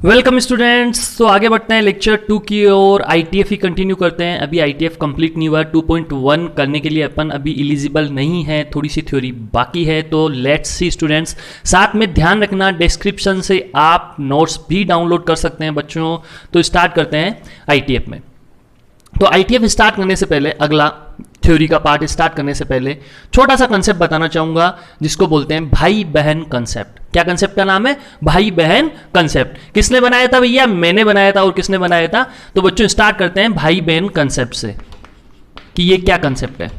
Welcome students. तो आगे बढ़ते हैं लेक्चर 2 की ओर। आईटीएफ ही कंटिन्यू करते हैं। अभी आईटीएफ कंप्लीट नहीं हुआ। 2.1 करने के लिए अपन अभी एलिजिबल नहीं है, थोड़ी सी थ्योरी बाकी है। तो लेट्स सी स्टूडेंट्स, साथ में ध्यान रखना डिस्क्रिप्शन से आप नोट्स भी डाउनलोड कर सकते हैं बच्चों। तो स्टार्ट करते हैं आईटीएफ में। तो आईटीएफ स्टार्ट करने से पहले, अगला थ्योरी का पार्ट स्टार्ट करने से पहले छोटा सा कंसेप्ट बताना चाहूंगा जिसको बोलते हैं भाई बहन कंसेप्ट। क्या कंसेप्ट का नाम है? भाई बहन कंसेप्ट। किसने बनाया था भैया? मैंने बनाया था। और किसने बनाया था? तो बच्चों स्टार्ट करते हैं भाई बहन कंसेप्ट से कि ये क्या कंसेप्ट है।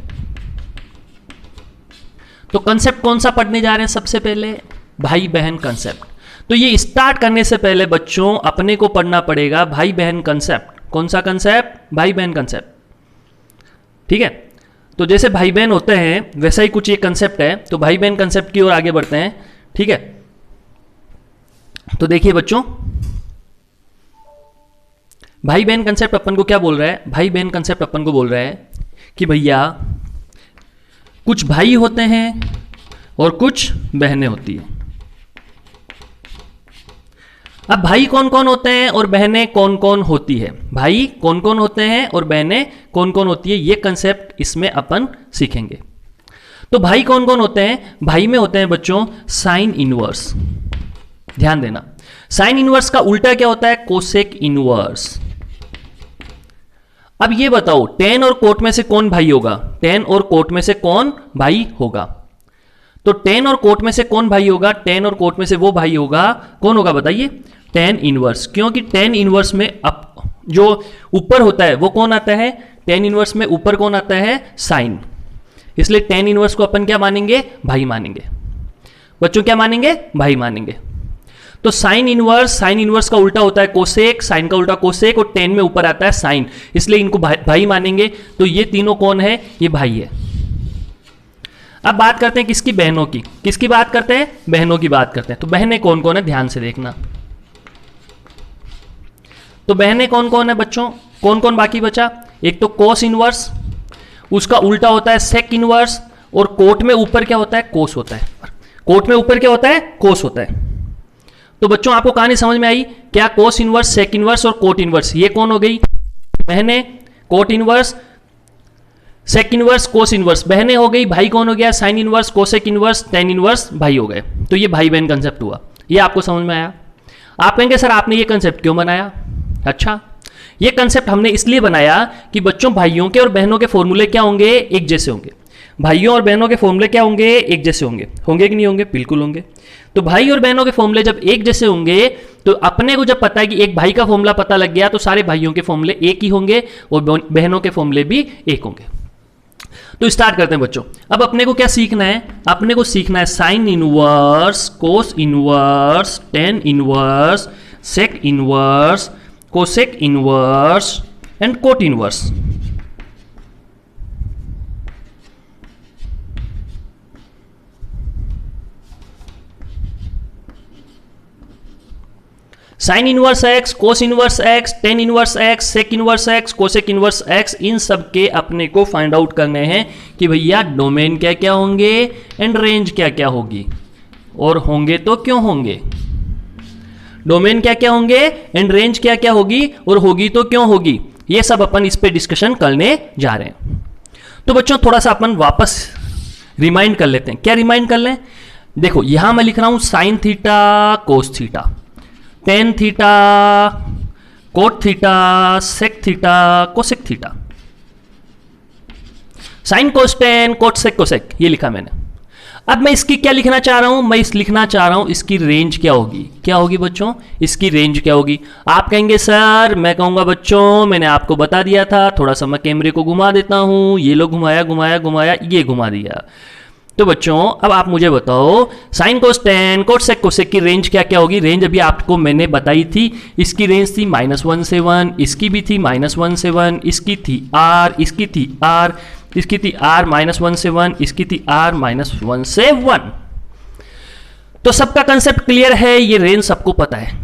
तो कंसेप्ट कौन सा पढ़ने जा रहे हैं? सबसे पहले भाई बहन कंसेप्ट। तो ये स्टार्ट करने से पहले बच्चों अपने को पढ़ना पड़ेगा भाई बहन कंसेप्ट। कौन सा कंसेप्ट? भाई बहन कंसेप्ट। ठीक है, तो जैसे भाई बहन होते हैं वैसा ही कुछ ये कंसेप्ट है। तो भाई बहन कंसेप्ट की ओर आगे बढ़ते हैं। ठीक है, तो देखिए बच्चों, भाई बहन कंसेप्ट अपन को क्या बोल रहा है? भाई बहन कंसेप्ट अपन को बोल रहा है कि भैया कुछ भाई होते हैं और कुछ बहनें होती हैं। अब भाई कौन कौन होते हैं और बहनें कौन कौन होती है? भाई कौन कौन होते हैं और बहनें कौन कौन होती है, ये कंसेप्ट इसमें अपन सीखेंगे। तो भाई कौन कौन होते हैं? भाई में होते हैं बच्चों साइन इनवर्स। ध्यान देना, साइन इनवर्स का उल्टा क्या होता है? Cosec inverse. अब ये बताओ, टेन और कोट में से कौन भाई होगा? टेन और कोट में से कौन भाई होगा? तो टेन और कोट में से कौन भाई होगा? टेन और कोट में से वो भाई होगा, कौन होगा बताइए? Tan inverse. क्योंकि टेन इनवर्स में अप जो ऊपर होता है वो कौन आता है? टेन इनवर्स में ऊपर कौन आता है? साइन। इसलिए टेन इनवर्स को अपन क्या मानेंगे? भाई मानेंगे। बच्चों क्या मानेंगे? भाई मानेंगे। तो साइन इनवर्स का उल्टा होता है कोसेक, साइन का उल्टा कोसेक, और टेन में ऊपर आता है साइन, इसलिए इनको भाई मानेंगे। तो ये तीनों कौन है? ये भाई है। अब बात करते हैं किसकी? बहनों की। किसकी बात करते हैं? बहनों की बात करते हैं। तो बहनें कौन कौन है? ध्यान से देखना। तो बहनें कौन कौन है बच्चों? कौन कौन बाकी बचा? एक तो कोस इनवर्स, उसका उल्टा होता है सेक इनवर्स, और कोट में ऊपर क्या होता है? कोस होता है। कोट में ऊपर क्या होता है? कोस होता है। तो बच्चों आपको कहानी समझ में आई क्या? कोस इनवर्स, सेक इनवर्स और कोट इनवर्स, ये कौन हो गई? बहनें। Cot inverse, sec inverse, cos inverse बहनें हो गई। भाई कौन हो गया? Sine inverse, cosec inverse, tan inverse भाई हो गए। तो ये भाई बहन कंसेप्ट हुआ। ये आपको समझ में आया? आप कहेंगे सर आपने ये कंसेप्ट क्यों बनाया? अच्छा, ये कंसेप्ट हमने इसलिए बनाया कि बच्चों भाइयों के और बहनों के फॉर्मूले क्या होंगे? एक जैसे होंगे। भाइयों और बहनों के फॉर्मूले क्या होंगे? एक जैसे होंगे। होंगे कि नहीं होंगे? बिल्कुल होंगे। तो भाई और बहनों के फॉर्मूले जब एक जैसे होंगे तो अपने को जब पता है कि एक भाई का फॉर्मूला पता लग गया तो सारे भाइयों के फॉर्मूले एक ही होंगे और बहनों के फॉर्मूले भी एक होंगे। तो स्टार्ट करते हैं बच्चों। अब अपने को क्या सीखना है? अपने को सीखना है sine inverse, cos inverse, tan inverse, sec inverse, cosec inverse and cot inverse. Sine inverse x, cos inverse x, tan inverse x, sec inverse x, cosec inverse x, इन सब के अपने को फाइंड आउट करने हैं कि भैया डोमेन क्या क्या होंगे एंड रेंज क्या क्या होगी, और होंगे तो क्यों होंगे। डोमेन क्या क्या होंगे एंड रेंज क्या क्या होगी, और होगी तो क्यों होगी। ये सब अपन इस पे डिस्कशन करने जा रहे हैं। तो बच्चों थोड़ा सा अपन वापस रिमाइंड कर लेते हैं। क्या रिमाइंड कर लें? देखो यहां मैं लिख रहा हूं sine theta, cos theta, tan theta, cot theta, sec theta, cosec theta. Sine cos tan, cot sec cosec, ये लिखा मैंने। अब मैं इसकी क्या लिखना चाह रहा हूं? मैं इस लिखना चाह रहा हूं इसकी रेंज क्या होगी। क्या होगी बच्चों? इसकी रेंज क्या होगी? आप कहेंगे सर, मैं कहूंगा बच्चों मैंने आपको बता दिया था, थोड़ा सा मैं कैमरे को घुमा देता हूं। ये लो, घुमाया घुमाया घुमाया, ये घुमा दिया। तो बच्चों अब आप मुझे बताओ sine cos tan, cot sec cosec की रेंज क्या क्या होगी। रेंज अभी आपको मैंने बताई थी। इसकी रेंज थी -1 से 1, इसकी भी थी -1 से 1, इसकी थी R, इसकी थी R, इसकी थी R -1 से 1, इसकी थी R -1 से 1। तो सबका कंसेप्ट क्लियर है, ये रेंज सबको पता है।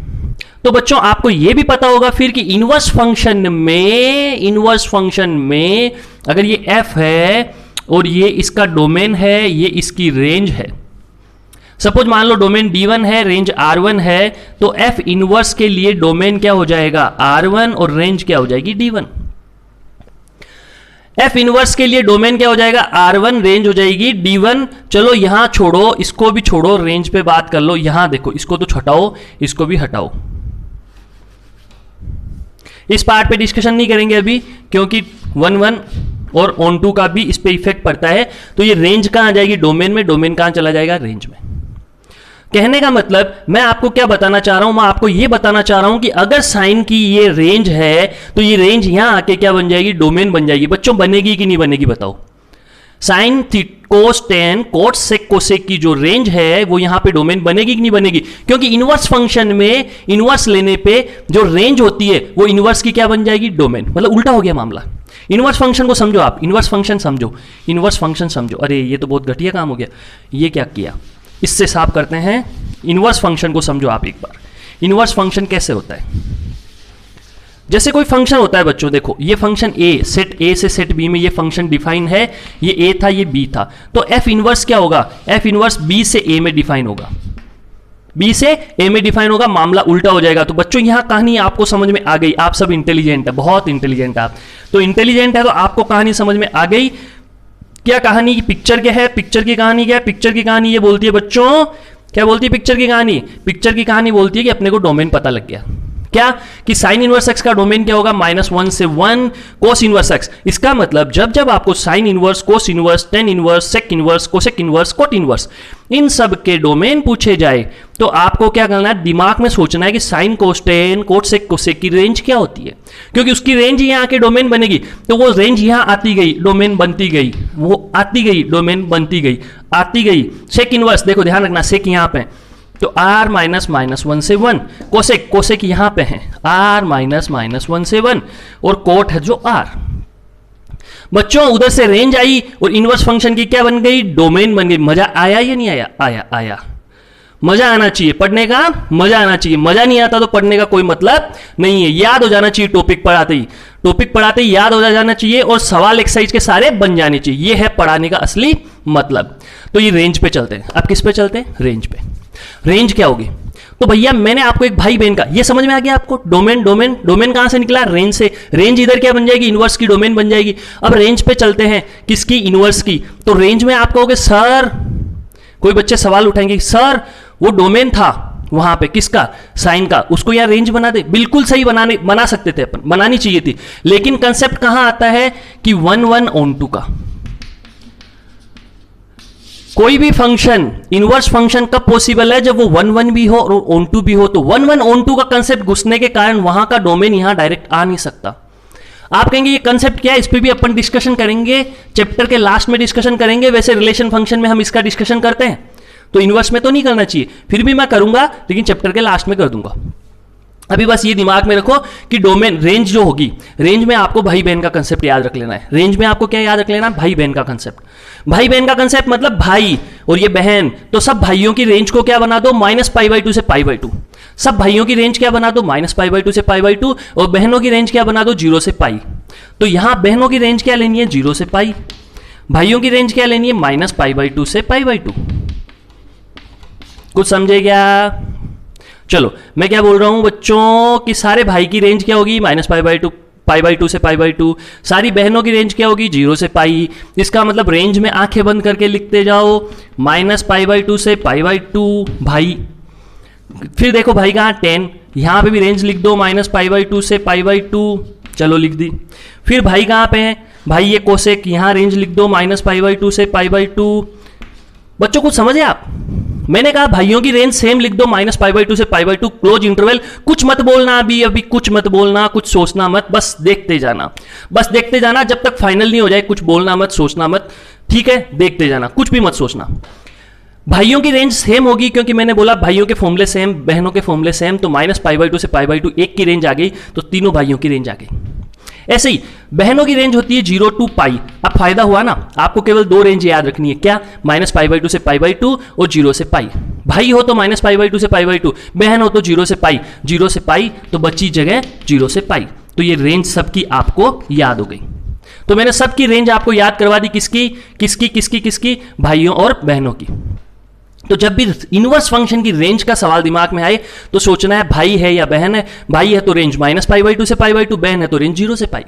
तो बच्चों आपको यह भी पता होगा फिर कि इनवर्स फंक्शन में अगर ये f है और ये इसका डोमेन है, ये इसकी रेंज है, सपोज मान लो डोमेन D1 है, रेंज R1 है, तो F इनवर्स के लिए डोमेन क्या हो जाएगा R1 और रेंज क्या हो जाएगी D1। F इनवर्स के लिए डोमेन क्या हो जाएगा R1, रेंज हो जाएगी D1। चलो यहां छोड़ो, इसको भी छोड़ो, रेंज पे बात कर लो। यहां देखो, इसको तो हटाओ, इसको भी हटाओ। इस पार्ट पे डिस्कशन नहीं करेंगे अभी, क्योंकि 1-1 और ऑन टू का भी इस पे इफेक्ट पड़ता है। तो ये रेंज कहां आ जाएगी डोमेन में, डोमेन कहां चला जाएगा रेंज में। कहने का मतलब मैं आपको क्या बताना चाह रहा हूं, मैं आपको ये बताना चाह रहा हूं कि अगर साइन की ये रेंज है तो ये रेंज यहां आके क्या बन जाएगी, डोमेन बन जाएगी। बच्चों बनेगी कि नहीं बनेगी बताओ। Sine cos tan cot sec cosec की जो रेंज है वो यहां पे डोमेन बनेगी कि नहीं बनेगी, क्योंकि इनवर्स फंक्शन में इनवर्स लेने पे जो रेंज होती है वो इनवर्स की क्या बन जाएगी, डोमेन। मतलब उल्टा हो गया मामला। इनवर्स फंक्शन को समझो आप, इनवर्स फंक्शन समझो, इनवर्स फंक्शन समझो। अरे ये तो बहुत घटिया काम हो गया, ये क्या किया, इससे साफ करते हैं। इनवर्स फंक्शन को समझो आप एक बार। इनवर्स फंक्शन कैसे होता है, जैसे कोई फंक्शन होता है बच्चों, देखो ये फंक्शन ए, सेट ए से सेट बी में ये फंक्शन डिफाइन है, ये ए था ये बी था, तो एफ इनवर्स क्या होगा, एफ इनवर्स बी से ए में डिफाइन होगा, बी से ए में डिफाइन होगा, मामला उल्टा हो जाएगा। तो बच्चों यहां कहानी आपको समझ में आ गई, आप सब इंटेलिजेंट है, बहुत इंटेलिजेंट आप, तो इंटेलिजेंट है तो आपको कहानी समझ में आ गई। क्या कहानी की पिक्चर क्या है, पिक्चर की कहानी क्या है, पिक्चर की कहानी ये बोलती है बच्चों, क्या बोलती है पिक्चर की कहानी, पिक्चर की कहानी बोलती है कि अपने को डोमेन पता लग गया, क्या कि साइन इनवर्स एक्स का डोमेन क्या होगा, -1 से 1 कोस इनवर्स एक्स। इसका मतलब जब जब आपको sine inverse, cos inverse, tan inverse, sec inverse, cosec inverse, cot inverse, इन सब के डोमेन पूछे जाए तो आपको क्या करना है, दिमाग में सोचना है कि sine cos tan cot sec cosec की रेंज क्या होती है, क्योंकि उसकी रेंज यहां आके डोमेन बनेगी। तो वो रेंज यहां आती गई, डोमेन बनती गई, वो आती गई, डोमेन बनती गई, आती गई। सेक इनवर्स देखो ध्यान रखना, सेक यहां पे तो r -1 से 1, कोसेक, कोसेक यहां पे है r -1 से 1, और कोट है जो r। बच्चों उधर से रेंज आई और इनवर्स फंक्शन की क्या बन गई, डोमेन बन गई। मजा आया या नहीं आया, आया आया। मजा आना चाहिए पढ़ने का, मजा आना चाहिए, मजा नहीं आता तो पढ़ने का कोई मतलब नहीं है। याद हो जाना चाहिए टॉपिक पढ़ाते ही, टॉपिक पढ़ाते ही याद हो जाना चाहिए, और सवाल एक्सरसाइज के सारे बन जाने चाहिए। ये है पढ़ाने का असली मतलब। तो ये रेंज पे चलते हैं, अब किस पे चलते हैं, रेंज पे। रेंज क्या होगी, तो भैया मैंने आपको एक भाई बहन का, ये समझ में आ गया आपको, डोमेन, डोमेन, डोमेन कहां से निकला, रेंज से। रेंज इधर क्या बन जाएगी, इनवर्स की डोमेन बन जाएगी। अब रेंज पे चलते हैं, किसकी, इनवर्स की। तो रेंज में आप कहोगे सर, कोई बच्चे सवाल उठाएंगे, सर वो डोमेन था वहां पे किसका, साइन का, उसको यार रेंज बना दे। बिल्कुल सही, बना सकते थे अपन, बनानी चाहिए थी, लेकिन कंसेप्ट कहां आता है कि 1-1 ऑन टू का। कोई भी फंक्शन, इनवर्स फंक्शन कब पॉसिबल है, जब वो 1-1 भी हो और ऑन टू भी हो। तो 1-1 ऑन टू का कंसेप्ट घुसने के कारण वहां का डोमेन यहां डायरेक्ट आ नहीं सकता। आप कहेंगे ये कंसेप्ट क्या है, इस पे भी अपन डिस्कशन करेंगे, चैप्टर के लास्ट में डिस्कशन करेंगे। वैसे रिलेशन फंक्शन में हम इसका डिस्कशन करते हैं, तो इनवर्स में तो नहीं करना चाहिए, फिर भी मैं करूंगा, लेकिन चैप्टर के लास्ट में कर दूंगा। अभी बस ये दिमाग में रखो कि डोमेन, रेंज जो होगी, रेंज में आपको भाई बहन का कंसेप्ट याद रख लेना है। रेंज में आपको क्या याद रख लेना है, भाई बहन का कंसेप्ट। भाई बहन का कंसेप्ट मतलब भाई और ये बहन, तो सब भाइयों की रेंज को क्या बना दो, -π/2 से π/2। सब भाइयों की रेंज क्या बना दो, -π/2 से π/2, और बहनों की रेंज क्या बना दो, 0 से π। तो यहां बहनों की रेंज क्या लेनी है, 0 से π। भाइयों की रेंज क्या लेनी है, -π/2 से π/2। कुछ समझे क्या? चलो मैं क्या बोल रहा हूं बच्चों कि सारे भाई की रेंज क्या होगी, -π/2 से π/2। सारी बहनों की रेंज क्या होगी, 0 से π। इसका मतलब रेंज में आंखें बंद करके लिखते जाओ, -π/2 से π/2 भाई। फिर देखो भाई कहां, 10, यहां पे भी रेंज लिख दो, -π/2 से π/2, चलो लिख दी। फिर भाई कहां पे है, भाई ये कोसेक, यहां रेंज लिख दो, -π/2 से π/2। बच्चों कुछ समझे आप? मैंने कहा भाइयों की रेंज सेम लिख दो, -π/2 से π/2, क्लोज इंटरवल। कुछ मत बोलना अभी कुछ मत बोलना, कुछ सोचना मत, बस देखते जाना, बस देखते जाना जब तक फाइनल नहीं हो जाए। कुछ बोलना मत, सोचना मत, ठीक है, देखते जाना, कुछ भी मत सोचना। भाइयों की रेंज सेम होगी, क्योंकि मैंने बोला भाइयों के फॉर्मूले सेम, बहनों के फॉर्मूले सेम, तो -π/2 से π/2 एक की रेंज आ गई, तो तीनों भाइयों की रेंज आ गई। ऐसे ही बहनों की रेंज होती है 0 to π। अब फायदा हुआ ना, आपको केवल दो रेंज याद रखनी है, क्या, -π/2 से π/2 और 0 से π। भाई हो तो -π/2 से π/2, बहन हो तो 0 से π, 0 से π, तो बची जगह 0 से π। तो ये रेंज सबकी आपको याद हो गई। तो मैंने सबकी रेंज आपको याद करवा दी, किसकी किसकी किसकी किसकी, भाइयों और बहनों की। तो जब भी इनवर्स फंक्शन की रेंज का सवाल दिमाग में आए तो सोचना है भाई है या बहन है। भाई है तो रेंज -π/2 से π/2, बहन है तो रेंज 0 से π।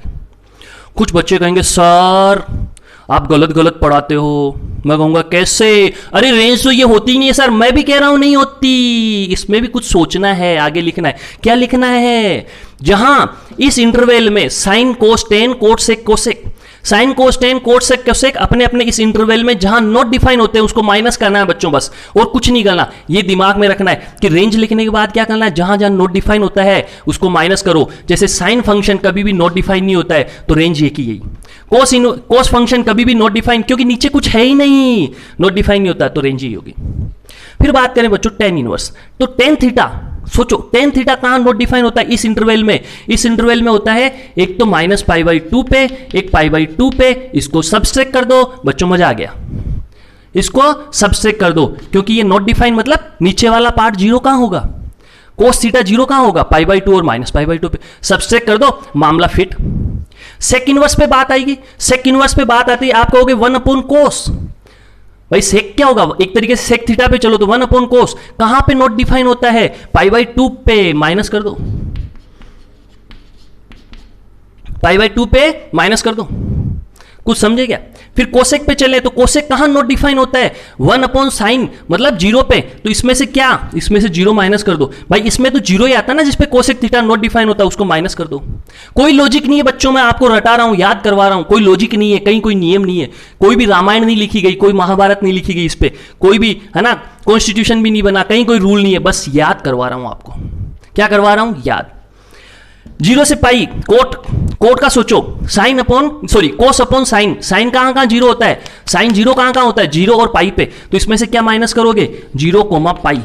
कुछ बच्चे कहेंगे सर आप गलत गलत पढ़ाते हो। मैं कहूंगा कैसे, अरे रेंज तो ये होती ही नहीं है सर। मैं भी कह रहा हूं नहीं होती, इसमें भी कुछ सोचना है, आगे लिखना है। क्या लिखना है, जहां इस इंटरवल में sine cos tan cot sec cosec, sine cos tan cot sec cosec अपने अपने इस इंटरवल में जहां नॉट डिफाइन होते हैं उसको माइनस करना है बच्चों, बस और कुछ नहीं करना। ये दिमाग में रखना है कि रेंज लिखने के बाद क्या करना है, जहां जहां नॉट डिफाइन होता है उसको माइनस करो। जैसे साइन फंक्शन कभी भी नॉट डिफाइन नहीं होता है तो रेंज एक ही यही। कोस फंक्शन कभी भी नॉट डिफाइन, क्योंकि नीचे कुछ है ही नहीं, नॉट डिफाइन नहीं होता तो रेंज ही होगी। फिर बात करें बच्चों टेन इनवर्स, तो टेन थीटा, सोचो टेन थीटा कहां नॉट डिफाइन होता है, इस इंटरवल में। इस इंटरवल में होता है एक तो -π/2 पे, एक π/2 पे। इसको सबट्रैक्ट कर दो बच्चों, मजा आ गया। इसको सबट्रैक्ट कर दो क्योंकि ये नॉट डिफाइन मतलब नीचे वाला पार्ट 0 कहां होगा, कोस थीटा 0 कहां होगा, π/2 और -π/2 पे। सबट्रैक्ट कर दो, मामला फिट। सेक इनवर्स पे बात आएगी। सेक इनवर्स पे बात आती है, आप कहोगे 1/cos। भाई सेक क्या होगा, एक तरीके से सेक थीटा पे चलो तो 1/cos। कहां पे नॉट डिफाइन होता है, π/2 पे, माइनस कर दो, π/2 पे माइनस कर दो। कुछ समझे क्या। फिर कोसेक पे चले तो कोसेक कहां नॉट डिफाइन होता है, 1/sin मतलब 0 पे। तो इसमें से क्या, इसमें से 0 माइनस कर दो। भाई इसमें तो 0 ही आता है ना जिसपे कोसेक थीटा नॉट डिफाइन होता है, उसको माइनस कर दो। कोई लॉजिक नहीं है बच्चों, मैं आपको रटा रहा हूं, याद करवा रहा हूं। कोई लॉजिक नहीं है, कहीं कोई नियम नहीं है, कोई भी रामायण नहीं लिखी गई, कोई महाभारत नहीं लिखी गई इस पे, कोई भी है ना कॉन्स्टिट्यूशन भी नहीं बना, कहीं कोई रूल नहीं है, बस याद करवा रहा हूं आपको। क्या करवा रहा हूं, याद। 0 से पाई, कोट का सोचो, sine upon sorry cos upon sine. Sine कहां कहां 0 होता है, साइन 0 कहां कहां होता है, 0 और पाई पे। तो इसमें से क्या माइनस करोगे, 0, पाई।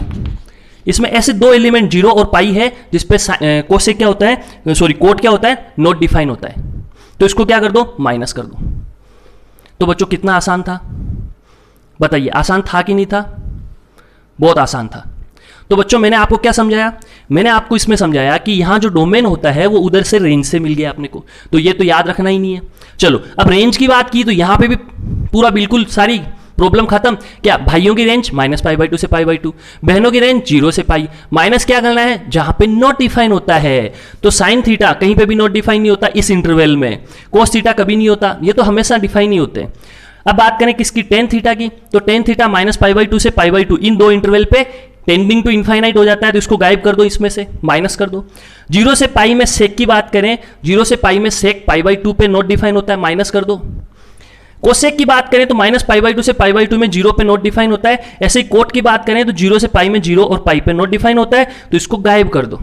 इसमें ऐसे दो एलिमेंट 0 और पाई है जिसपे कोसेक क्या होता है, सॉरी कोट क्या होता है, नॉट डिफाइन होता है। तो इसको क्या कर दो, माइनस कर दो। तो बच्चों कितना आसान था, बताइए आसान था कि नहीं था, बहुत आसान था। तो बच्चों मैंने आपको क्या समझाया, मैंने आपको इसमें समझाया कि यहां जो डोमेन होता है वो उधर से रेंज से मिल गया अपने को, तो ये तो याद रखना ही नहीं है। चलो अब रेंज की बात की तो यहां पे भी पूरा बिल्कुल सारी प्रॉब्लम खत्म। क्या, भाइयों की रेंज -π/2 से π/2, बहनों की रेंज 0 से पाई। माइनस क्या करना है, जहां पे नॉट डिफाइन होता है। तो साइन थीटा कहीं पे भी नॉट डिफाइन नहीं होता इस इंटरवल में, कोस थीटा कभी नहीं होता, ये तो हमेशा डिफाइन नहीं होते। अब बात करें किसकी, टेन थीटा की, तो टेन थीटा -π/2 से π/2 इन दो इंटरवल पे टेंडिंग टू इनफाइनाइट हो जाता है, तो इसको गायब कर दो, इसमें से माइनस कर दो। 0 से पाई में सेक की बात करें, 0 से पाई में सेक π/2 पे नॉट डिफाइन होता है, माइनस कर दो। कोसेक की बात करें तो -π/2 से π/2 में 0 पे नॉट डिफाइन होता है। ऐसे ही कोट की बात करें तो 0 से पाई में 0 और पाई पे नॉट डिफाइन होता है, तो इसको गायब कर दो।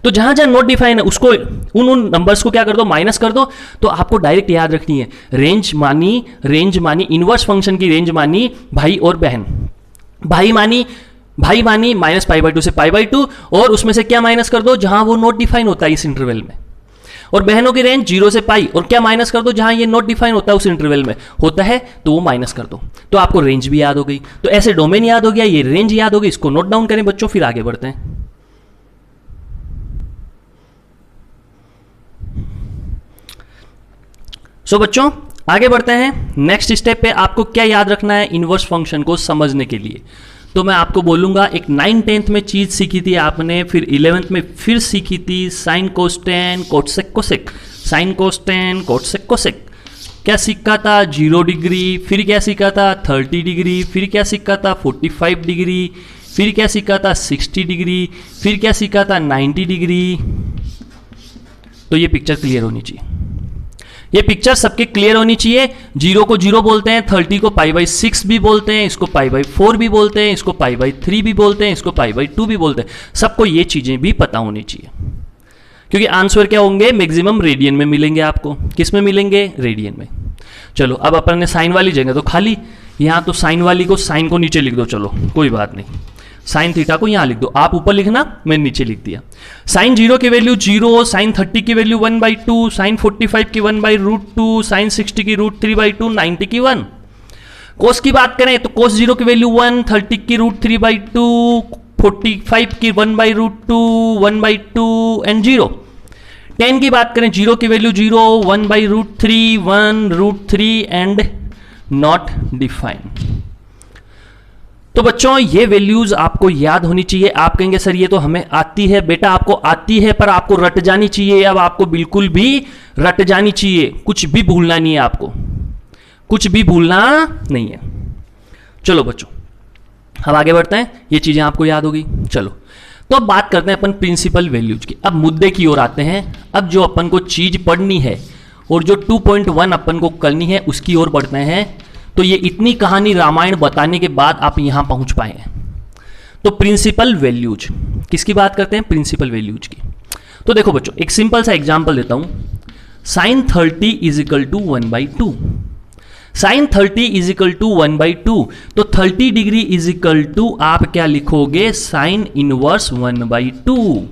तो जहां जहां नॉट डिफाइन है उसको उन नंबर्स को क्या कर दो, माइनस कर दो। तो आपको डायरेक्ट याद रखनी है, रेंज मानी इनवर्स फंक्शन की रेंज मानी भाई और बहन। भाई मानी -π/2 से π/2 और उसमें से क्या माइनस कर दो, जहां वो नॉट डिफाइन होता है इस इंटरवल में। और बहनों की रेंज 0 से पाई और क्या माइनस कर दो, जहां ये नॉट डिफाइन होता है उस इंटरवल में होता है, तो वो माइनस कर दो। तो आपको रेंज भी याद हो गई, तो ऐसे डोमेन याद हो गया, ये रेंज याद हो गई। इसको नोट डाउन करें बच्चों, फिर आगे बढ़ते हैं। सो बच्चों आगे बढ़ते हैं। नेक्स्ट स्टेप पे आपको क्या याद रखना है इनवर्स फंक्शन को समझने के लिए। तो मैं आपको बोलूंगा, एक 9th-10th में चीज सीखी थी आपने, फिर 11th में फिर सीखी थी, साइन कोस्टेन कोटसेक कोसेक, साइन कोस्टेन कोटसेक कोसेक। क्या सीखा था, 0 डिग्री, फिर क्या सीखा था 30 डिग्री, फिर क्या सीखा था 45 डिग्री, फिर क्या सीखा था 60 डिग्री, फिर क्या सीखा था 90 डिग्री। तो ये पिक्चर क्लियर होनी चाहिए, ये पिक्चर सबके क्लियर होनी चाहिए। 0 को 0 बोलते हैं, 30 को π/6 भी बोलते हैं, इसको π/4 भी बोलते हैं, इसको π/3 भी बोलते हैं, इसको π/2 भी बोलते हैं। सबको ये चीजें भी पता होनी चाहिए, क्योंकि आंसर क्या होंगे, मैक्सिमम रेडियन में मिलेंगे आपको। किस में मिलेंगे, रेडियन में। चलो अब अपन ने साइन वाली जगह तो खाली, यहां तो साइन वाली को, साइन को नीचे लिख दो, चलो कोई बात नहीं। साइन थीटा को यहां लिख दो, आप ऊपर लिखना, मैं नीचे लिख दिया। साइन 0 की वैल्यू 0, साइन 30 की वैल्यू 1/2, साइन 45 की 1/√2, साइन 60 की √3/2, 90 की 1। कोस की बात करें तो कोस 0 की वैल्यू 1, 30 की √3/2, 45 की 1/√2, 1/2 एंड 0। टेन की बात करें, 0 की वैल्यू 0, 1/√3, 1√3 एंड नॉट डिफाइंड। तो बच्चों ये वैल्यूज आपको याद होनी चाहिए। आप कहेंगे सर ये तो हमें आती है, बेटा आपको आती है पर आपको रट जानी चाहिए। अब आपको बिल्कुल भी रट जानी चाहिए, कुछ भी भूलना नहीं है, आपको कुछ भी भूलना नहीं है। चलो बच्चों हम आगे बढ़ते हैं, ये चीजें आपको याद होगी। चलो तो अब बात करते हैं अपन प्रिंसिपल वैल्यूज की। अब मुद्दे की ओर आते हैं। अब जो अपन को चीज पढ़नी है और जो 2.1 अपन को करनी है उसकी ओर बढ़ते हैं। तो ये इतनी कहानी रामायण बताने के बाद आप यहां पहुंच पाए हैं। तो प्रिंसिपल वैल्यूज किसकी बात करते हैं? प्रिंसिपल वैल्यूज की। तो देखो बच्चों एक सिंपल सा एग्जांपल देता हूं। sin 30 is equal to 1/2। sin 30 is equal to 1/2, तो 30 डिग्री इज इक्वल टू आप क्या लिखोगे? sin inverse 1/2।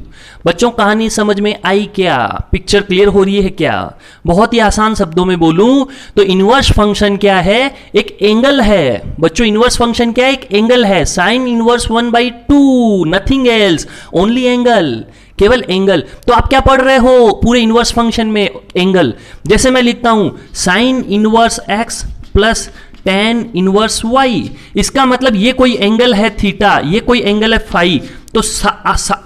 बच्चों कहानी समझ में आई क्या? पिक्चर क्लियर हो रही है क्या? बहुत ही आसान शब्दों में बोलूं तो इनवर्स फंक्शन क्या है? एक एंगल है। बच्चों इनवर्स फंक्शन क्या है? एक एंगल है। sin inverse 1/2, nothing else, only angle, केवल एंगल। तो आप क्या पढ़ रहे हो पूरे इनवर्स फंक्शन में? एंगल। जैसे मैं लिखता हूं sin inverse x plus tan inverse y, इसका मतलब ये कोई एंगल है थीटा, ये कोई एंगल है फाई। तो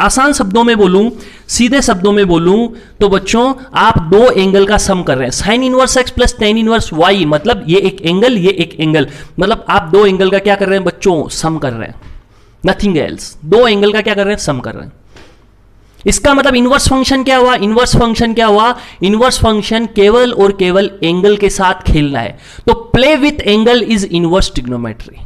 आसान शब्दों में बोलूं, सीधे शब्दों में बोलूं तो बच्चों आप दो एंगल का सम कर रहे हैं। sin inverse x plus tan inverse y, मतलब ये एक एंगल, ये एक एंगल, मतलब आप दो एंगल का क्या कर रहे हैं बच्चों? सम कर रहे हैं, नथिंग एल्स। दो एंगल का क्या कर रहे हैं? सम कर रहे हैं। इसका मतलब इनवर्स फंक्शन क्या हुआ? इनवर्स फंक्शन क्या हुआ? इनवर्स फंक्शन केवल और केवल एंगल के साथ खेलना है। तो play with angle is inverse trigonometry.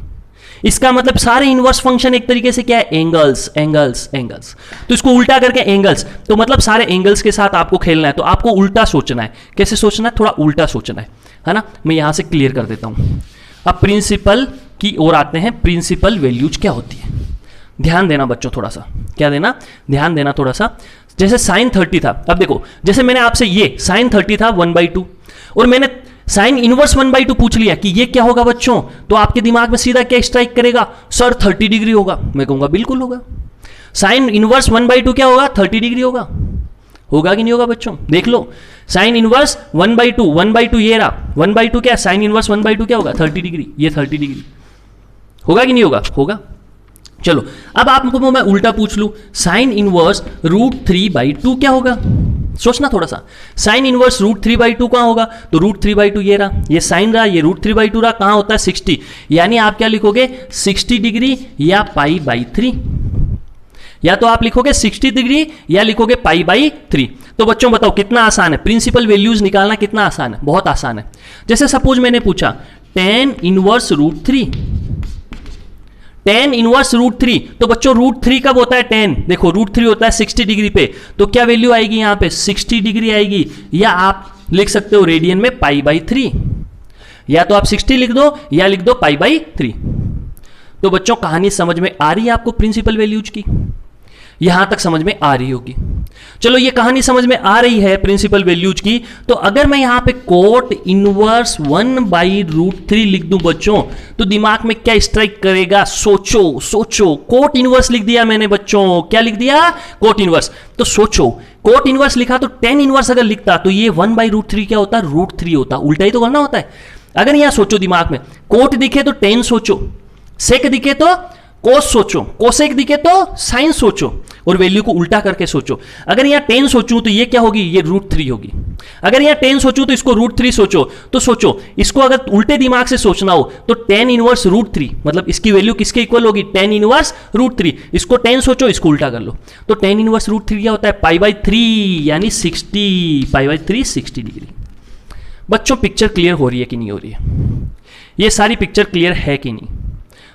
इसका मतलब सारे इनवर्स फंक्शन एक तरीके से क्या है? Angles, angles, angles. तो इसको उल्टा करके एंगल्स, तो मतलब सारे एंगल्स के साथ आपको खेलना है। तो आपको उल्टा सोचना है। कैसे सोचना है? थोड़ा उल्टा सोचना है ना। मैं यहां से क्लियर कर देता हूं। अब प्रिंसिपल की ओर आते हैं। प्रिंसिपल वैल्यूज क्या होती है? ध्यान देना बच्चों, थोड़ा सा क्या देना? ध्यान देना थोड़ा सा। जैसे sin 30 था, अब देखो जैसे मैंने आपसे ये sin 30 था 1/2 और मैंने sin इनवर्स 1/2 पूछ लिया कि ये क्या होगा बच्चों, तो आपके दिमाग में सीधा क्या स्ट्राइक करेगा? सर 30 डिग्री होगा। मैं कहूंगा बिल्कुल होगा। sin इनवर्स 1/2 क्या होगा? 30 डिग्री होगा। होगा कि नहीं होगा बच्चों? देख लो, sin इनवर्स 1/2 ये रहा, 1/2 क्या? sin इनवर्स 1/2 क्या होगा? 30 डिग्री। ये 30 डिग्री होगा कि नहीं होगा? होगा। चलो अब आपको मैं उल्टा पूछ लूं, sin इनवर्स √3/2 क्या होगा? सोचना थोड़ा सा। sin इनवर्स √3/2 कहां होगा? तो √3/2 ये रहा, ये sin रहा, ये √3/2 रहा, कहां होता है? 60। यानी आप क्या लिखोगे? 60 डिग्री या π/3, या तो आप लिखोगे 60 डिग्री या लिखोगे π/3। तो बच्चों बताओ कितना आसान है? प्रिंसिपल वैल्यूज निकालना कितना आसान है? बहुत आसान है। जैसे सपोज मैंने पूछा tan इनवर्स √3, tan इनवर्स √3, तो बच्चों √3 कब होता है? tan, देखो √3 होता है 60 डिग्री पे, तो क्या वैल्यू आएगी यहां पे? 60 डिग्री आएगी। या आप लिख सकते हो रेडियन में π/3, या तो आप 60 लिख दो या लिख दो π/3। तो बच्चों कहानी समझ में आ रही है आपको प्रिंसिपल वैल्यूज की? यहां तक समझ में आ रही होगी। चलो ये कहानी समझ में आ रही है प्रिंसिपल वैल्यूज की। तो अगर मैं यहां पे कोट इनवर्स 1/√3 लिख दूं बच्चों, तो दिमाग में क्या स्ट्राइक करेगा? सोचो सोचो, कोट इनवर्स लिख दिया मैंने बच्चों। क्या लिख दिया? Cot inverse. तो सोचो, कोट इनवर्स लिखा तो tan इनवर्स अगर लिखता तो ये 1/√3 क्या होता? √3 होता। उल्टा ही तो करना होता है। अगर यहां सोचो दिमाग में, कोट दिखे तो tan सोचो, सेक दिखे तो कोस सोचो, कोसेक दिखे तो साइन सोचो, और वैल्यू को उल्टा करके सोचो। अगर यहां 10 सोचूं तो ये क्या होगी? ये √3 होगी। अगर यहां 10 सोचूं तो इसको √3 सोचो। तो सोचो, इसको अगर उल्टे दिमाग से सोचना हो तो tan इनवर्स √3, मतलब इसकी वैल्यू किसके इक्वल होगी? tan inverse √3। इसको 10 सोचो, इसको उल्टा कर लो, तो tan इनवर्स √3 क्या होता है? π/3, यानी 60, π/3 60 डिग्री। बच्चों पिक्चर क्लियर हो रही है कि नहीं हो रही है? ये सारी पिक्चर क्लियर है कि नहीं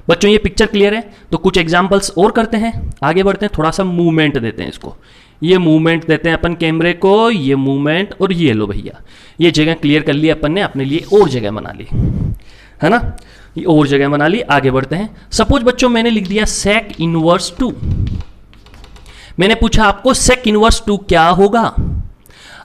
बच्चों? ये पिक्चर क्लियर है। तो कुछ एग्जांपल्स और करते हैं, आगे बढ़ते हैं। थोड़ा सा मूवमेंट देते हैं इसको, ये मूवमेंट देते हैं अपन कैमरे को, ये मूवमेंट, और ये लो भैया, ये जगह क्लियर कर ली अपन ने, अपने लिए और जगह बना ली, है ना? ये और जगह बना ली। आगे बढ़ते हैं। सपोज बच्चों मैंने लिख दिया sec इनवर्स 2। मैंने पूछा आपको sec इनवर्स 2 क्या होगा?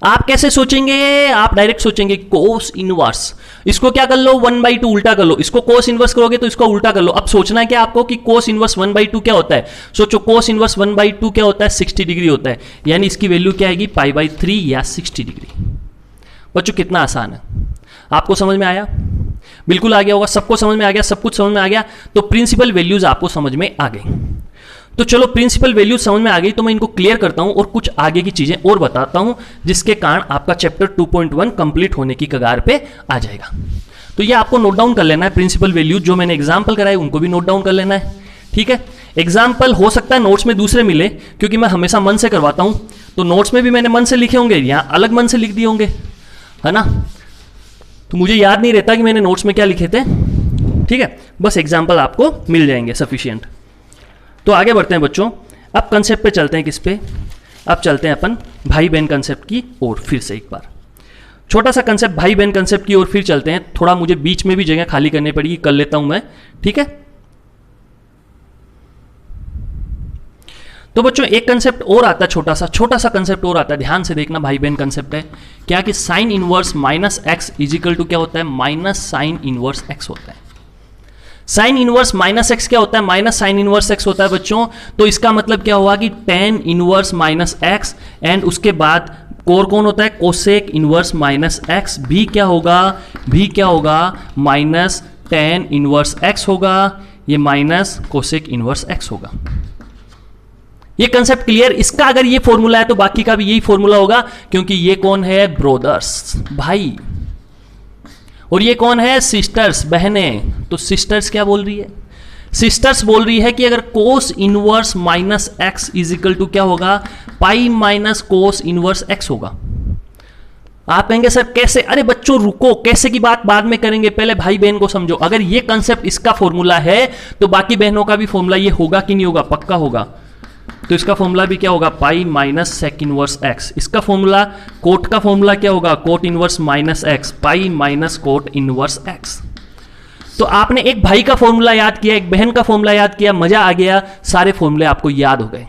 आप कैसे सोचेंगे? आप डायरेक्ट सोचेंगे कोस इनवर्स। इसको क्या कर लो? 1/2 उल्टा कर लो। इसको कोस इनवर्स करोगे तो इसको उल्टा कर लो। अब सोचना है क्या आपको कि कोस इनवर्स 1/2 क्या होता है? सोचो, कोस इनवर्स 1/2 क्या होता है? 60 डिग्री होता है। यानी इसकी वैल्यू क्या आएगी? π/3 या 60 डिग्री। बच्चों कितना आसान है, आपको समझ में आया? बिल्कुल आ गया होगा, सबको समझ में आ गया, सब कुछ समझ में आ गया। तो प्रिंसिपल वैल्यूज आपको समझ में आ गई। तो चलो प्रिंसिपल वैल्यूज समझ में आ गई, तो मैं इनको क्लियर करता हूं और कुछ आगे की चीजें और बताता हूं, जिसके कारण आपका चैप्टर 2.1 कंप्लीट होने की कगार पे आ जाएगा। तो ये आपको नोट डाउन कर लेना है, प्रिंसिपल वैल्यूज जो मैंने एग्जाम्पल कराए उनको भी नोट डाउन कर लेना है, ठीक है। एग्जाम्पल हो सकता है नोट्स में दूसरे मिले, क्योंकि मैं हमेशा मन से करवाता हूं, तो नोट्स में भी मैंने मन से लिखे होंगे, यहां अलग मन से लिख दिए होंगे, है ना। तो मुझे याद नहीं रहता कि मैंने नोट्स में क्या लिखे थे, ठीक है। बस एग्जाम्पल आपको मिल जाएंगे सफिशियंट। तो आगे बढ़ते हैं बच्चों, अब कंसेप्ट पे चलते हैं। किस पे? अब चलते हैं अपन भाई बहन कंसेप्ट की ओर। फिर से एक बार छोटा सा कंसेप्ट भाई बहन कंसेप्ट की ओर फिर चलते हैं। थोड़ा मुझे बीच में भी जगह खाली करनी पड़ेगी, कर लेता हूं मैं, ठीक है। तो बच्चों एक कंसेप्ट और आता है, छोटा सा कंसेप्ट और आता है, ध्यान से देखना। भाई बहन कंसेप्ट है क्या कि sine inverse minus x is equal to क्या होता है? माइनस साइन इनवर्स एक्स होता है। साइन इनवर्स माइनस एक्स क्या होता है? माइनस साइन इनवर्स एक्स होता है बच्चों। तो इसका मतलब क्या हुआ कि tan inverse minus x, and उसके बाद कोर कौन होता है? Cosec inverse minus x. भी क्या होगा? माइनस टेन इनवर्स एक्स होगा, ये माइनस कोसेक इनवर्स एक्स होगा। ये कंसेप्ट क्लियर? इसका अगर ये फॉर्मूला है तो बाकी का भी यही फॉर्मूला होगा, क्योंकि ये कौन है? ब्रोदर्स, भाई, और ये कौन है? सिस्टर्स, बहनें। तो सिस्टर्स क्या बोल रही है? सिस्टर्स बोल रही है कि अगर cos inverse minus x is equal to क्या होगा? Pi minus cos inverse X होगा। आप कहेंगे सर कैसे? अरे बच्चों रुको, कैसे की बात बाद में करेंगे, पहले भाई बहन को समझो। अगर ये कंसेप्ट इसका फॉर्मूला है तो बाकी बहनों का भी फॉर्मूला ये होगा कि नहीं होगा? पक्का होगा। तो इसका फॉर्मूला भी क्या होगा? Pi minus sec inverse X. इसका फॉर्मूला, कोट का फॉर्मूला क्या होगा? Cot inverse minus X, pi minus cot inverse x. तो आपने एक भाई का फॉर्मूला याद किया, एक बहन का फॉर्मूला याद किया, मजा आ गया, सारे फॉर्मूले आपको याद हो गए।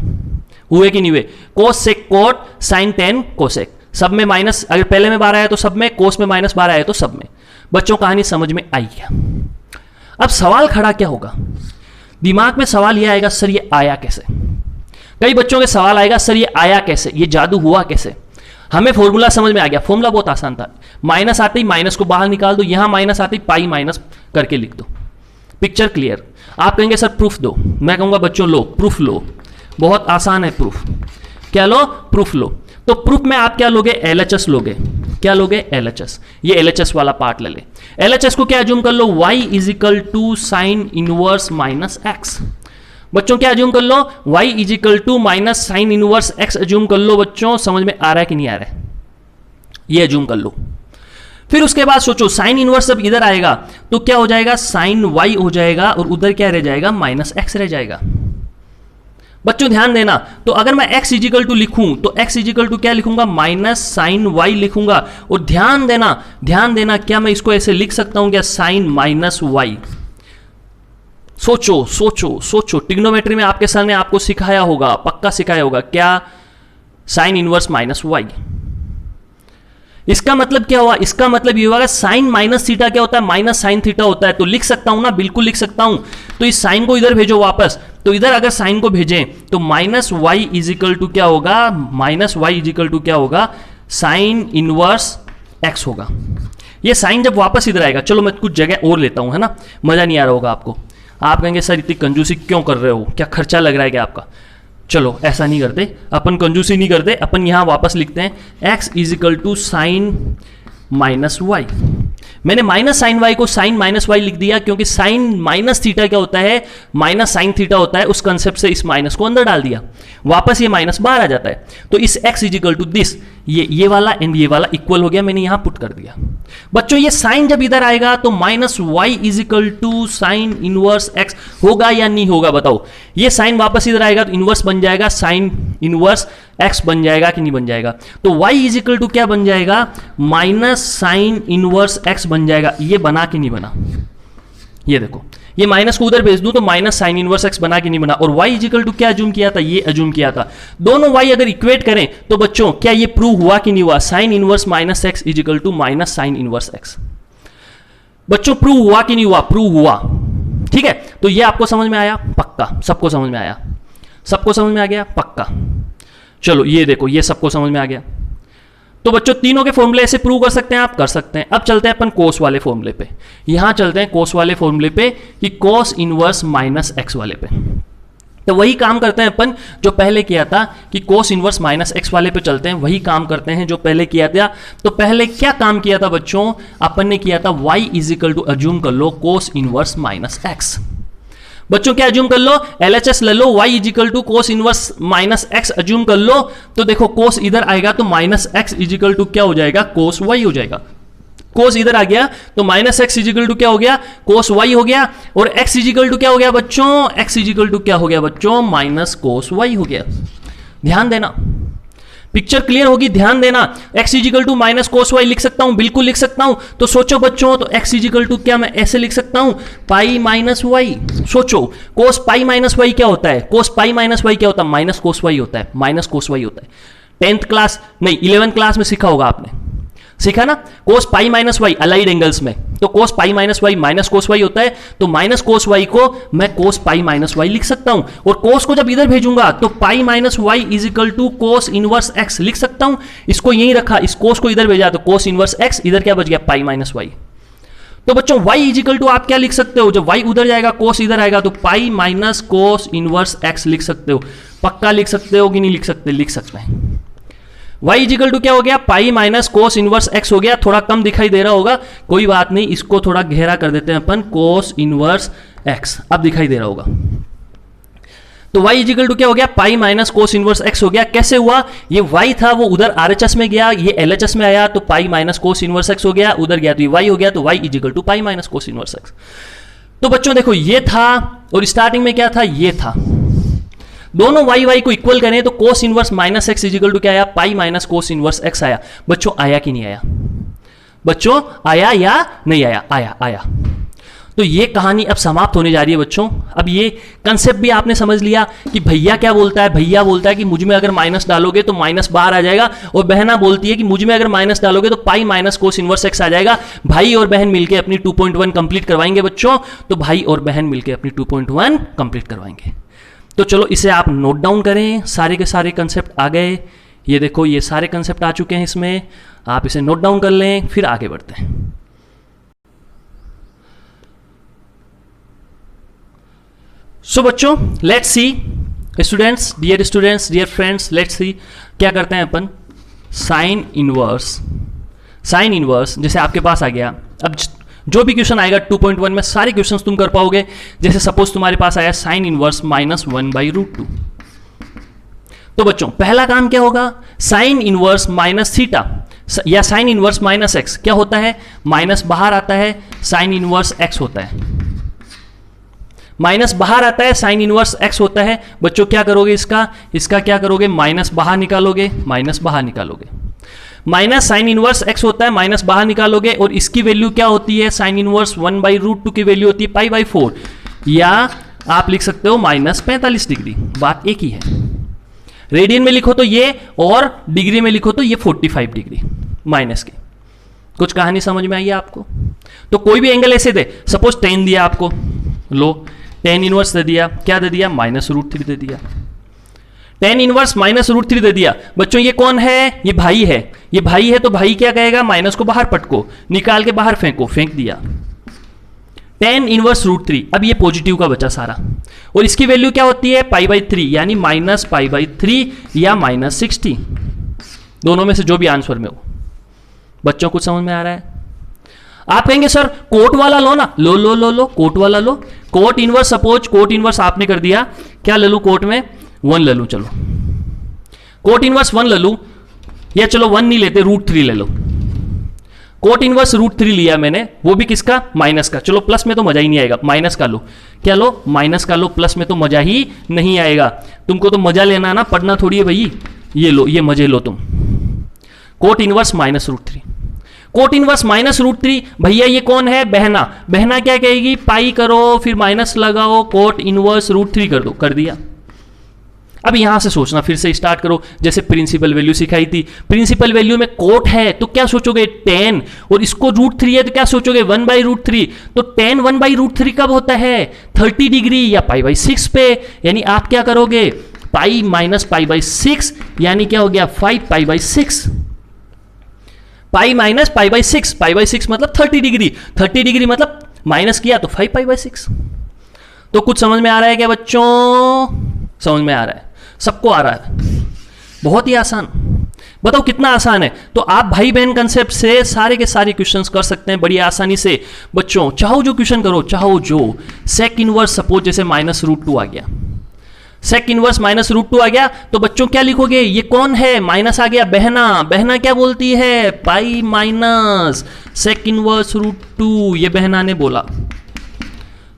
हुए कि नहीं हुए? कोस सेक कोट, साइन टेन कोसेक, सब में माइनस, अगर पहले में 12 आया तो सब में, कोस में माइनस 12 आया तो सब में। बच्चों कहानी समझ में आई क्या? अब सवाल खड़ा क्या होगा दिमाग में? सवाल यह आएगा सर ये आया कैसे? कई बच्चों के सवाल आएगा सर ये आया कैसे, ये जादू हुआ कैसे? हमें फॉर्मूला समझ में आ गया, फॉर्मूला बहुत आसान था। माइनस आते ही माइनस को बाहर निकाल दो, यहां माइनस आते ही पाई माइनस करके लिख दो, पिक्चर क्लियर। आप कहेंगे सर प्रूफ दो, मैं कहूंगा बच्चों लो प्रूफ लो, बहुत आसान है प्रूफ। क्या लो? प्रूफ लो। तो प्रूफ में आप क्या लोगे? LHS लोगे। क्या लोगे? LHS। ये LHS वाला पार्ट ले ले। LHS को क्या अज्यूम कर लो? y is equal to sine inverse minus x. बच्चों क्या अज्यूम कर लो? y is equal to minus sine inverse x assume कर लो। बच्चों समझ में आ रहा है कि नहीं आ रहा है? ये अज्यूम कर लो। फिर उसके बाद सोचो साइन इनवर्स जब इधर आएगा तो क्या हो जाएगा? साइन y हो जाएगा, और उधर क्या रह जाएगा? माइनस x रह जाएगा। बच्चों ध्यान देना, तो अगर मैं x इजिकल टू लिखूं तो x इजिकल टू क्या लिखूंगा? माइनस साइन y लिखूंगा। और ध्यान देना, क्या मैं इसको ऐसे लिख सकता हूं क्या? Sine minus y। सोचो, ट्रिग्नोमेट्री में आपके सर ने आपको सिखाया होगा, पक्का सिखाया होगा, क्या? Sign inverse minus y। इसका मतलब क्या हुआ? इसका मतलब ये हुआ साइन माइनस थीटा क्या होता है? माइनस साइन थीटा होता है। तो लिख सकता हूं ना? बिल्कुल लिख सकता हूं। तो इस साइन को इधर भेजो वापस, तो इधर अगर साइन को भेजें तो माइनस वाई इजिकल टू क्या होगा? माइनस वाई इजिकल टू क्या होगा? साइन इनवर्स एक्स होगा। ये साइन जब वापस इधर आएगा, चलो मैं कुछ जगह और लेता हूं, है ना, मजा नहीं आ रहा होगा आपको। आप कहेंगे सर इतनी कंजूसी क्यों कर रहे हो, क्या खर्चा लग रहा है क्या आपका? चलो ऐसा नहीं करते अपन, कंजूसी नहीं करते अपन, यहां वापस लिखते हैं x is equal to sine minus Y. मैंने माइनस साइन वाई को साइन माइनस वाई लिख दिया, क्योंकि साइन माइनस थीटा क्या होता है? माइनस साइन थीटा होता है। उस कंसेप्ट से इस माइनस को अंदर डाल दिया, वापस ये माइनस बाहर आ जाता है। तो इस x is equal to this, ये वाला एंड ये वाला इक्वल हो गया, मैंने यहां पुट कर दिया। बच्चों ये साइन जब इधर आएगा तो minus Y is equal to sine inverse X होगा या नहीं होगा? बताओ। ये साइन वापस इधर आएगा तो इनवर्स बन जाएगा, साइन इनवर्स एक्स बन जाएगा कि नहीं बन जाएगा? तो y इज इक्वल टू क्या बन जाएगा? माइनस साइन इनवर्स एक्स बन जाएगा। ये बना कि नहीं बना? ये देखो, ये माइनस को उधर भेज दूं तो माइनस साइन इनवर्स एक्स बना कि नहीं बना? और y इज इक्वल टू क्या अज्यूम किया था? ये अज्यूम किया था। दोनों y अगर इक्वेट करें तो बच्चों क्या ये प्रूव हुआ कि नहीं हुआ? Sine inverse minus x is equal to minus sine inverse X. बच्चों प्रूव हुआ कि नहीं हुआ? प्रूव हुआ। ठीक है, तो ये आपको समझ में आया? पक्का सबको समझ में आया? सबको समझ में आ गया? पक्का। चलो ये देखो, ये सबको समझ में आ गया। तो बच्चों तीनों के फॉर्मूले ऐसे प्रूव कर सकते हैं, आप कर सकते हैं। अब चलते हैं अपन कोस वाले फॉर्मूले पे, यहां चलते हैं कोस वाले फॉर्मूले पे कि कोस इनवर्स माइनस एक्स वाले पे। तो वही काम करते हैं अपन जो पहले किया था कि कोस इनवर्स माइनस एक्स वाले पे चलते हैं, वही काम करते हैं जो पहले किया था। तो पहले क्या काम किया था बच्चों, अपन ने किया था y is equal to assume कर लो कोस इनवर्स माइनस एक्स। बच्चों क्या अज्यूम कर लो, LHS ले लो, y is equal to cos inverse minus x assume कर लो। तो देखो कोस इधर आएगा तो minus x is equal to क्या हो जाएगा, कोस y हो जाएगा। कोस इधर आ गया तो माइनस एक्स इजिकल टू क्या हो गया, कोस वाई हो गया। और एक्स इजिकल टू क्या हो गया बच्चों, एक्स इजिकल टू क्या हो गया बच्चों, माइनस कोस वाई हो गया। ध्यान देना, पिक्चर क्लियर होगी, ध्यान देना। X is equal to minus cos y लिख सकता हूं, बिल्कुल लिख सकता हूं। तो सोचो बच्चों, तो एक्स इजिकल टू क्या मैं ऐसे लिख सकता हूं, पाई माइनस वाई। सोचो कोस पाई माइनस वाई क्या होता है, कोस पाई माइनस वाई क्या होता है, माइनस कोस वाई होता है, माइनस कोस वाई होता है। 10th क्लास नहीं 11th क्लास में सीखा होगा आपने, सीखा ना, cos pi minus y allied angles में। तो cos pi minus y minus cos y होता है, तो माइनस कोस वाई को मैं कोस पाई माइनस वाई लिख सकता हूं। और कोस को जब इधर भेजूंगा तो pi minus Y is equal to cos inverse x लिख सकता हूं। इसको यहीं रखा, इस कोस को इधर भेजा तो कोस इनवर्स एक्स, इधर क्या बच गया, पाई माइनस वाई। तो बच्चों y इज इक्वल टू आप क्या लिख सकते हो, जब y उधर जाएगा कोस इधर आएगा तो pi minus cos inverse x लिख सकते हो। पक्का लिख सकते हो कि नहीं लिख सकते, लिख सकते हैं। y इजिकल टू क्या हो गया, पाई माइनस कोस इनवर्स एक्स हो गया। थोड़ा कम दिखाई दे रहा होगा, कोई बात नहीं, इसको थोड़ा गहरा कर देते हैं अपन, कोस इनवर्स एक्स। अब दिखाई दे रहा होगा। तो y इजिकल टू क्या हो गया, पाई माइनस कोस इनवर्स एक्स हो गया। कैसे हुआ, ये y था वो उधर RHS में गया, ये LHS में आया तो pi minus cos inverse x हो गया, उधर गया तो ये y हो गया, तो y is equal to pi minus cos inverse x. तो बच्चों देखो ये था और स्टार्टिंग में क्या था, ये था। दोनों y y को इक्वल करें तो cos inverse minus x is equal to क्या आया, pi minus cos inverse x आया। बच्चों आया कि नहीं आया, बच्चों आया या नहीं आया, आया आया। तो ये कहानी अब समाप्त होने जा रही है बच्चों। अब ये कंसेप्ट भी आपने समझ लिया कि भैया क्या बोलता है, भैया बोलता है कि मुझ में अगर माइनस डालोगे तो माइनस बाहर आ जाएगा, और बहना बोलती है कि मुझ में अगर माइनस डालोगे तो pi minus cos inverse x आ जाएगा। भाई और बहन मिलकर अपनी 2.1 कंप्लीट करवाएंगे बच्चों। तो भाई और बहन मिलकर अपनी 2.1 कंप्लीट करवाएंगे। तो चलो इसे आप नोट डाउन करें, सारे के सारे कंसेप्ट आ गए। ये देखो ये सारे कंसेप्ट आ चुके हैं इसमें, आप इसे नोट डाउन कर लें, फिर आगे बढ़ते हैं। सो बच्चों let's see, students, dear friends, let's see क्या करते हैं अपन। साइन इनवर्स जैसे आपके पास आ गया, अब जो भी क्वेश्चन आएगा 2.1 में सारे क्वेश्चंस तुम कर पाओगे। जैसे सपोज तुम्हारे पास आया साइन इनवर्स माइनस 1/√2। तो बच्चों पहला काम क्या होगा, साइन इनवर्स माइनस थीटा या साइन इनवर्स माइनस एक्स क्या होता है, माइनस बाहर आता है, साइन इनवर्स एक्स होता है। माइनस बाहर आता है, साइन इनवर्स एक्स होता है। बच्चों क्या करोगे, इसका क्या करोगे, माइनस बाहर निकालोगे, माइनस साइन इनवर्स एक्स होता है, माइनस बाहर निकालोगे, और इसकी वैल्यू क्या होती है, साइन इनवर्स 1/√2 की वैल्यू होती है पाई/4, या आप लिख सकते हो माइनस 45 डिग्री। बात एक ही है, रेडियन में लिखो तो ये, और डिग्री में लिखो तो ये 45 डिग्री माइनस की। कुछ कहानी समझ में आई है आपको। तो कोई भी एंगल ऐसे दे, सपोज 10 दिया आपको, लो 10 इनवर्स दे दिया, क्या दे दिया, -√3 दे दिया। 10 इनवर्स -√3 दे दिया। बच्चों ये कौन है, ये भाई है, ये भाई है, तो भाई क्या कहेगा, माइनस को बाहर पटको, निकाल के बाहर फेंको, फेंक दिया। 10 इनवर्स √3, अब ये पॉजिटिव का बचा सारा, और इसकी वैल्यू क्या होती है, पाई/3, यानी माइनस पाई/3 या -60, दोनों में से जो भी आंसर में हो। बच्चों कुछ समझ में आ रहा है। आप कहेंगे सर कोट वाला लो ना, लो कोट वाला लो। Cot inverse, suppose cot inverse आपने कर दिया, क्या ले लूं कोट में, 1 ले लूं। चलो कोट इनवर्स 1 ले लूं, या चलो 1 नहीं लेते, √3 ले लो। कोट इनवर्स √3 लिया मैंने, वो भी किसका, माइनस का। चलो प्लस में तो मजा ही नहीं आएगा, माइनस का लो। क्या लो, माइनस का लो, प्लस में तो मजा ही नहीं आएगा। तुमको तो मजा लेना ना, पढ़ना थोड़ी है भाई। ये लो, ये मजे लो तुम। कोट इनवर्स -√3, कोट इनवर्स -√3, भैया ये कौन है, बहना। बहना क्या कहेगी, पाई करो, फिर माइनस लगाओ, कोट इनवर्स √3 कर दो, कर दिया। अब यहां से सोचना, फिर से स्टार्ट करो, जैसे प्रिंसिपल वैल्यू सिखाई थी। प्रिंसिपल वैल्यू में कोट है तो क्या सोचोगे, 10, और इसको √3 है तो क्या सोचोगे, 1/√3। तो 10 1/√3 कब होता है, 30 डिग्री या पाई/6 पे, यानी आप क्या करोगे, पाई माइनस पाई/6, यानी क्या हो गया, 5 पाई/6। Pi minus pi by 6, pi by 6 मतलब 30 डिग्री, 30 डिग्री मतलब माइनस किया तो 5 पाई बाई 6। तो कुछ समझ में आ रहा है क्या बच्चों? समझ में आ रहा है? सबको आ रहा है? बहुत ही आसान। बताओ कितना आसान है। तो आप भाई बहन कंसेप्ट से सारे के सारे क्वेश्चंस कर सकते हैं बड़ी आसानी से बच्चों। चाहो जो क्वेश्चन करो, चाहो जो। सेक इनवर्स सपोज जैसे -√2 आ गया, सेक इनवर्स -√2 आ गया, तो बच्चों क्या लिखोगे? ये कौन है? माइनस आ गया, बहना। बहना क्या बोलती है? पाई माइनस सेक इनवर्स √2, ये बहना ने बोला।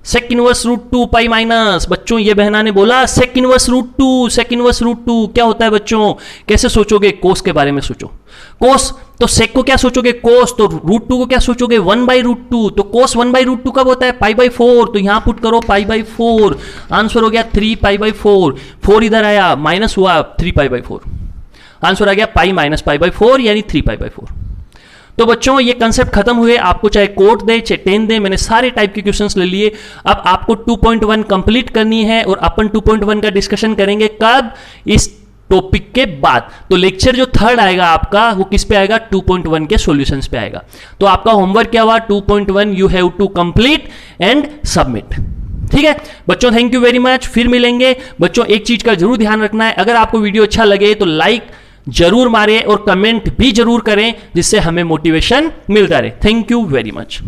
सेक इनवर्स √2 पाई माइनस, बच्चों ये बहना ने बोला सेक इनवर्स √2। सेक इनवर्स √2 क्या होता है बच्चों? कैसे सोचोगे? कोस के बारे में सोचो। कोस तो सेक को क्या सोचोगे? कोस। तो √2 को क्या सोचोगे? 1/√2। तो कोस 1/√2 कब होता है? Pi by 4। तो यहां पुट करो पाई बाई 4, आंसर हो गया 3 पाई बाई 4। 4 इधर आया, माइनस हुआ 3 पाई बाई 4, आंसर आ गया पाई माइनस पाई बाई 4 यानी 3 पाई बाई 4। तो बच्चों ये कंसेप्ट खत्म हुए। आपको चाहे कोट दे चाहे 10 दे, मैंने सारे टाइप के क्वेश्चंस ले लिए। अब आपको 2.1 कंप्लीट करनी है और अपन 2.1 का डिस्कशन करेंगे कब? इस टॉपिक के बाद। तो लेक्चर जो थर्ड आएगा आपका वो किस पे आएगा? 2.1 के सॉल्यूशंस पे आएगा। तो आपका होमवर्क क्या हुआ? 2.1 you have to complete and submit. ठीक है बच्चों, थैंक यू वेरी मच। फिर मिलेंगे बच्चों। एक चीज का जरूर ध्यान रखना है, अगर आपको वीडियो अच्छा लगे तो लाइक जरूर मारें और कमेंट भी जरूर करें, जिससे हमें मोटिवेशन मिलता रहे। Thank you very much.